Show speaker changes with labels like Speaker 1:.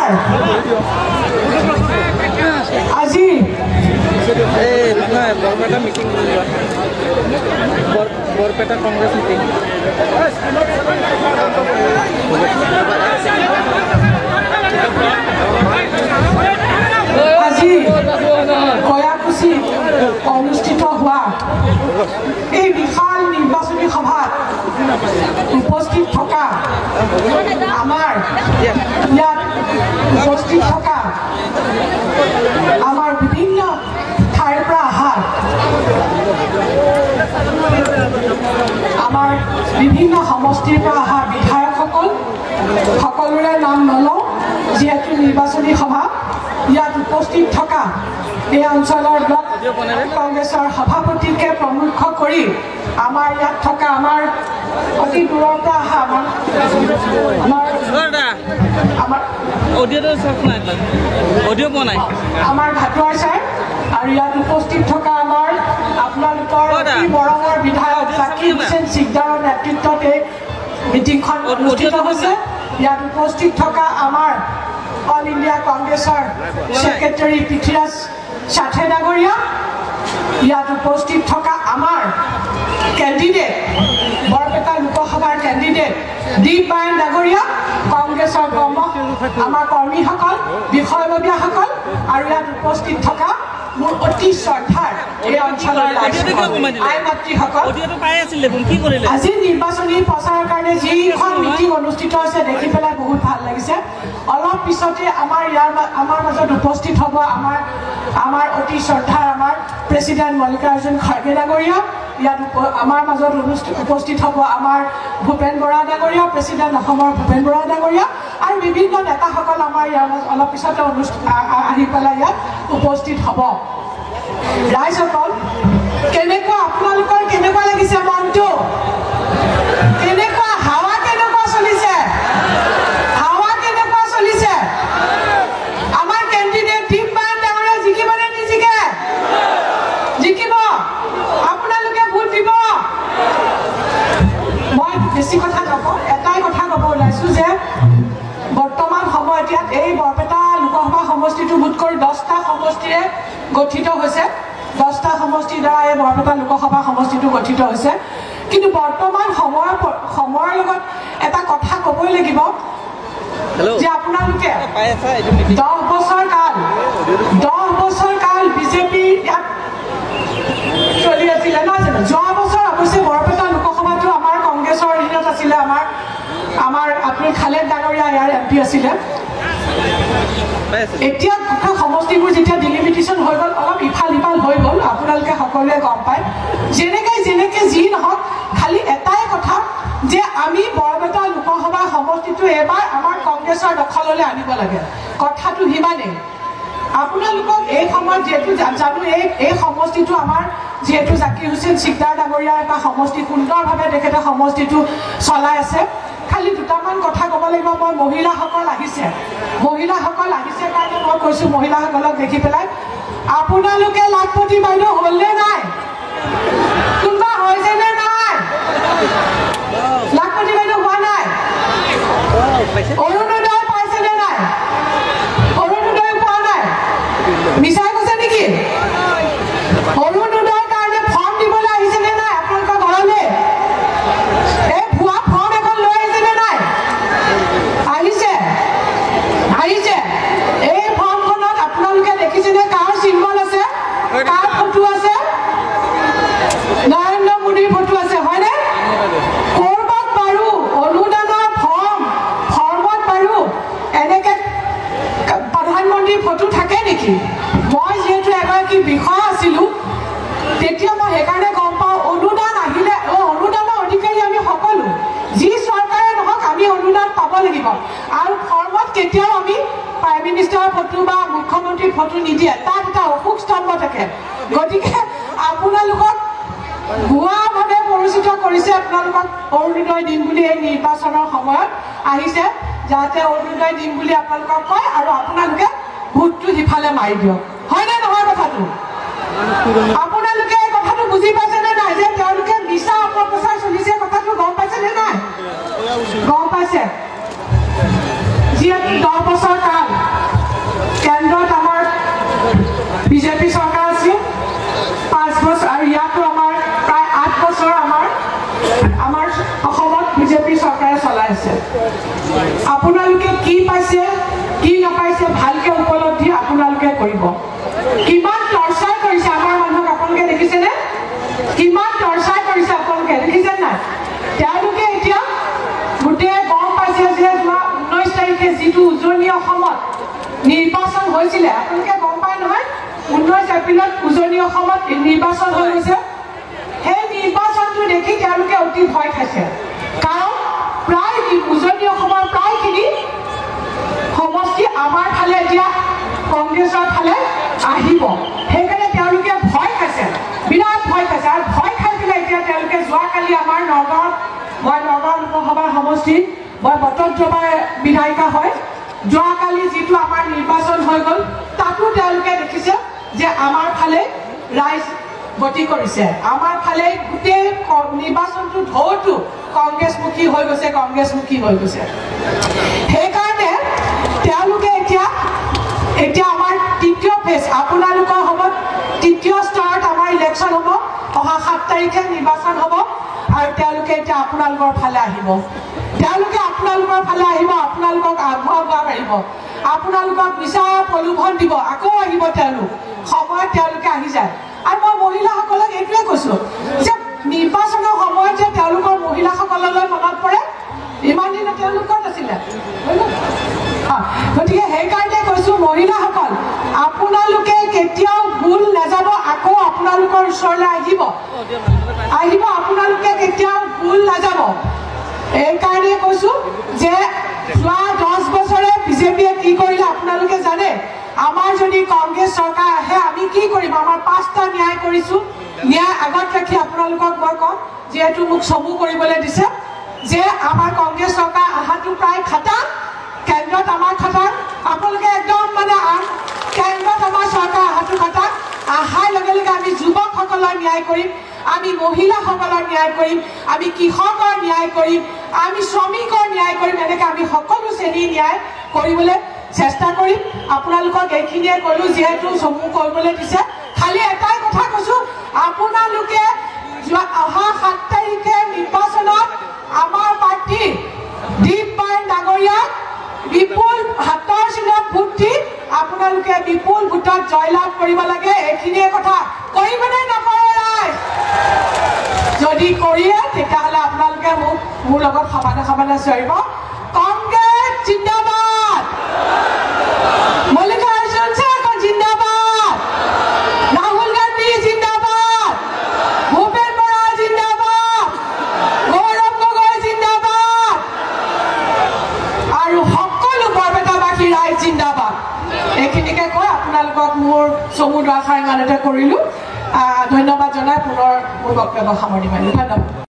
Speaker 1: নমস্কাৰ আজি
Speaker 2: Barpeta meeting Barpeta Congress meeting
Speaker 1: আজি কয়াকুছি অনুষ্ঠিত হোৱা এই বিশাল নিৰ্বাচনী সভাত উপস্থিত থকা আমাৰ ইয়াত উপস্থিত থকা আমাৰ বিভিন্ন ঠাইৰ পৰা অহা আমাৰ বিভিন্ন সমষ্টিৰ পৰা অহা বিধায়কসকল সকলোৰে নাম নলওঁ যিহেতু নিৰ্বাচনী সভা ইয়াত উপস্থিত থকা এই অঞ্চলৰ ব্লক কংগ্ৰেছৰ সভাপতিকে প্ৰমুখ কৰি আমাৰ ইয়াত থকা আমাৰ অতি দূৰৰ পৰা অহা আমাৰ ভাটুৱাৰ ছাৰ আৰু ইয়াত উপস্থিত থকা আমাৰ আপোনালোকৰ বৰঙৰ বিধায়ক জাকিৰ হুছেইন চিকদাৰৰ নেতৃত্বত এই মিটিংখন অনুষ্ঠিত হৈছে ইয়াত উপস্থিত থকা আমাৰ অল ইণ্ডিয়া কংগ্ৰেছৰ সেক্ৰেটাৰী পৃথ্বীৰাজ সাথে ডাঙৰীয়া ইয়াত উপস্থিত থকা আমাৰ কেণ্ডিডেট বৰপেটা লোকসভাৰ কেণ্ডিডেট দীপ বায়ন ডাঙৰীয়া কংগ্ৰেছৰ আমাৰ কৰ্মীসকল বিষয়ববীয়াসকল আৰু ইয়াত উপস্থিত থকা মোৰ অতি শ্ৰদ্ধাৰ এই অঞ্চলৰ আই মাতৃসকল আজি নিৰ্বাচনী প্ৰচাৰৰ কাৰণে যিখন মিটিং অনুষ্ঠিত হৈছে দেখি পেলাই বহুত ভাল লাগিছে অলপ পিছতে আমাৰ মাজত উপস্থিত হ'ব আমাৰ অতি শ্ৰদ্ধাৰ আমাৰ প্ৰেচিডেণ্ট মল্লিকাৰ্জুন খৰ্গে ডাঙৰীয়া ইয়াত আমাৰ মাজত উপস্থিত হ'ব আমাৰ ভূপেন বৰা ডাঙৰীয়া প্ৰেচিডেণ্ট অসমৰ ভূপেন বৰা ডাঙৰীয়া আৰু বিভিন্ন নেতাসকল আমাৰ ইয়াৰ অলপ পিছতে আহি পেলাই ইয়াত উপস্থিত হ'ব ৰাইজসকল কেনেকুৱা আপোনালোকৰ কেনেকুৱা লাগিছে মনটো কেনেকুৱা হাৱা কেনেকুৱা চলিছে আমাৰ কেণ্ডিডেট দীপ বায়ন ডাঙৰীয়া জিকিব নে নিজিকে জিকিব আপোনালোকে ভোট দিব মই বেছি কথা নকওঁ এটাই কথা ক'ব ওলাইছোঁ যে বৰ্তমান সময়ত ইয়াত এই বৰপেটা লোকসভা সমষ্টিটো ভোট কৰি 10টা সমষ্টিৰে গঠিত হৈছে 10টা সমষ্টিৰ দ্বাৰা এই বৰপেটা লোকসভা সমষ্টিটো গঠিত হৈছে কিন্তু বৰ্তমান সময়ৰ লগত এটা কথা ক'বই লাগিব যে আপোনালোকে 10 বছৰ কাল বিজেপি ইয়াত চলি আছিলে নহয় জানো যোৱা বছৰ অৱশ্যে বৰপেটা লোকসভাটো আমাৰ কংগ্ৰেছৰ অধীনত আছিলে আমাৰ আব্দুল খালেদ ডাঙৰীয়া ইয়াৰ এমপি আছিলে এতিয়া সমষ্টিবোৰ যেতিয়া ডিলিমিটেশ্যন হৈ গ'ল অলপ ইফাল সিফাল হৈ গ'ল আপোনালোকে সকলোৱে গম পায় যেনেকে যি নহওক খালি এটাই কথা যে আমি বৰপেটা লোকসভা সমষ্টিটো এবাৰ আমাৰ কংগ্ৰেছৰ দখললৈ আনিব লাগে কথাটো সিমানেই আপোনালোকক এই সময়ত যিহেতু জানো এই সমষ্টিটো আমাৰ যিহেতু জাকিৰ হুছেইন চিকদাৰ ডাঙৰীয়াৰ এটা সমষ্টি সুন্দৰভাৱে তেখেতে সমষ্টিটো চলাই আছে খালি দুটামান কথা ক'ব লাগিব মই মহিলাসকল আহিছে কাৰণে মই কৈছোঁ মহিলাসকলক দেখি পেলাই আপোনালোকে লাখপতি বাইদেউ হ'লনে নাই কোনোবা হৈছেনে নাই লাখপতি বাইদেউ হোৱা নাই অৰুণোদয় পাইছেনে নাই অৰুণোদয় পোৱা নাই মিছাই কৈছে নেকি অৰুণোদয়ৰ কাৰণে ফৰ্ম দিবলৈ আহিছেনে নাই আপোনালোকৰ ঘৰলৈ এই ভুৱা ফৰ্ম এখন লৈ আহিছেনে নাই আহিছে এই ফৰ্মখনত আপোনালোকে দেখিছেনে কাৰ চিম্বল আছে কাৰ ফটো আছে নৰেন্দ্ৰ মোদীৰ ফটো আছে হয়নে ক'ৰবাত বাৰু অনুদানৰ ফৰ্মত বাৰু এনেকে প্ৰধানমন্ত্ৰীৰ ফটো থাকে নেকি মই যিহেতু এগৰাকী বিষয়া আছিলোঁ তেতিয়া মই সেইকাৰণে গম পাওঁ অনুদান আহিলে অনুদানৰ অধিকাৰী আমি সকলো যি চৰকাৰে নহওক আমি অনুদান পাব লাগিব আৰু ফৰ্মত কেতিয়াও আমি প্ৰাইম মিনিষ্টাৰৰ ফটো বা মুখ্যমন্ত্ৰীৰ ফটো নিদিয়ে তাত এটা অশোক স্তম্ভ থাকে গতিকে আপোনালোকক ভুৱাভাৱে পৰিচিত কৰিছে আপোনালোকক অৰুণোদয় দিম বুলি এই নিৰ্বাচনৰ সময়ত আহিছে যাতে অৰুণোদয় দিম বুলি আপোনালোকক কয় আৰু আপোনালোকে ভোটটো সিফালে মাৰি দিয়ক হয়নে নহয় কথাটো আপোনালোকে এই কথাটো বুজি পাইছেনে নাই যে তেওঁলোকে মিছা অপপ্ৰচাৰ চলিছে কথাটো গম পাইছেনে নাই গম পাইছে যিহেতু 10 বছৰ কাল যিটো উজনি অসমত নিৰ্বাচন হৈছিলে আপোনালোকে গম পায় নহয় 19 এপ্ৰিলত উজনি অসমত নিৰ্বাচন হৈ গৈছে সেই নিৰ্বাচনটো দেখি তেওঁলোকে অতি ভয় খাইছে কাৰণ প্ৰায় উজনি অসমৰ প্ৰায়খিনি সমষ্টি আমাৰ ফালে এতিয়া কংগ্ৰেছৰ ফালে আহিব সেইকাৰণে তেওঁলোকে ভয় খাইছে বিৰাট ভয় খাইছে আৰু ভয় খাই পেলাই এতিয়া তেওঁলোকে যোৱাকালি আমাৰ নগাঁৱত মই নগাঁও লোকসভাৰ সমষ্টিত মই বটদ্ৰৱাৰ বিধায়িকা হয় যোৱাকালি যিটো আমাৰ নিৰ্বাচন হৈ গ'ল তাতো তেওঁলোকে দেখিছে যে আমাৰ ফালে ৰাইজ গতি কৰিছে আমাৰ ফালে গোটেই নিৰ্বাচনটো ঢৌটো কংগ্ৰেছমুখী হৈ গৈছে সেইকাৰণে তেওঁলোকে এতিয়া আমাৰ তৃতীয় ফেজ আপোনালোকৰ হ'ব তৃতীয় ষ্টাৰ্ট আমাৰ ইলেকশ্যন হ'ব অহা 7 তাৰিখে নিৰ্বাচন হ'ব আৰু তেওঁলোকে এতিয়া আপোনালোকৰ ফালে আহিব আপোনালোকক আহ্বান মাৰিব আপোনালোকক মিছা প্ৰলোভন দিব আকৌ আহিব তেওঁলোক সময়ত তেওঁলোকে আহি যায় আৰু মই মহিলাসকলক এইটোৱে কৈছোঁ যে নিৰ্বাচনৰ সময়ত যে তেওঁলোকৰ মহিলাসকললৈ মনত পৰে ইমান দিন তেওঁলোকৰ নাছিলে গতিকে সেইকাৰণে কৈছোঁ মহিলাসকল আপোনালোকে কেতিয়াও ভুল নাযাব আকৌ আপোনালোকৰ ওচৰলৈ আহিব আপোনালোকে কেতিয়াও ভুল নাযাব এইকাৰণে কৈছোঁ যে যোৱা 10 বছৰে বিজেপিয়ে কি কৰিলে আপোনালোকে জানে আমাৰ যদি কংগ্ৰেছ চৰকাৰ আহে আমি কি কৰিম আমাৰ 5টা ন্যায় কৰিছোঁ ন্যায় আগত ৰাখি আপোনালোকক মই কম যিহেতু মোক চমু কৰিবলৈ দিছে যে আমাৰ কংগ্ৰেছ চৰকাৰ অহাটো প্ৰায় খাটাং কেন্দ্ৰত আমাৰ খাটাং আপোনালোকে একদম মানে কেন্দ্ৰত আমাৰ চৰকাৰ অহাটো খাটাং অহাৰ লগে লগে আমি যুৱকসকলৰ ন্যায় কৰিম আমি মহিলাসকলৰ ন্যায় কৰিম আমি কৃষকৰ ন্যায় কৰিম আমি শ্ৰমিকৰ ন্যায় কৰিম এনেকৈ আমি সকলো শ্ৰেণীৰ ন্যায় কৰিবলৈ চেষ্টা কৰিম আপোনালোকক এইখিনিয়ে ক'লোঁ যিহেতু চমু কৰিবলৈ দিছে খালি এটাই কথা কৈছোঁ আপোনালোকে অহা 7 তাৰিখে নিৰ্বাচনত আমাৰ প্ৰাৰ্থী দীপবাই ডাঙৰীয়াক বিপুল হাতৰ চিনত ভোট দি আপোনালোকে বিপুল ভোটত জয়লাভ কৰিব লাগে এইখিনিয়ে কথা কৰিবনে নকৰে ৰাইজ যদি কৰিয়ে তেতিয়াহ'লে আপোনালোকে মোৰ লগত সমানে চিঞৰিব কংগ্ৰেছ জিন্দাবাদ মল্লিকাৰ্জুন খৰগে জিন্দাবাদ ৰাহুল গান্ধী জিন্দাবাদ ভূপেন বৰা জিন্দাবাদ গৌৰৱ গগৈ জিন্দাবাদ আৰু সকলো বৰপেটাবাসী ৰাইজ জিন্দাবাদ এইখিনিকে কৈ আপোনালোকক মোৰ চমু দুআষাৰ ইমানতে কৰিলোঁ ধন্যবাদ জনাই পুনৰ মোৰ বক্তব্য সামৰণি মাৰিলোঁ ধন্যবাদ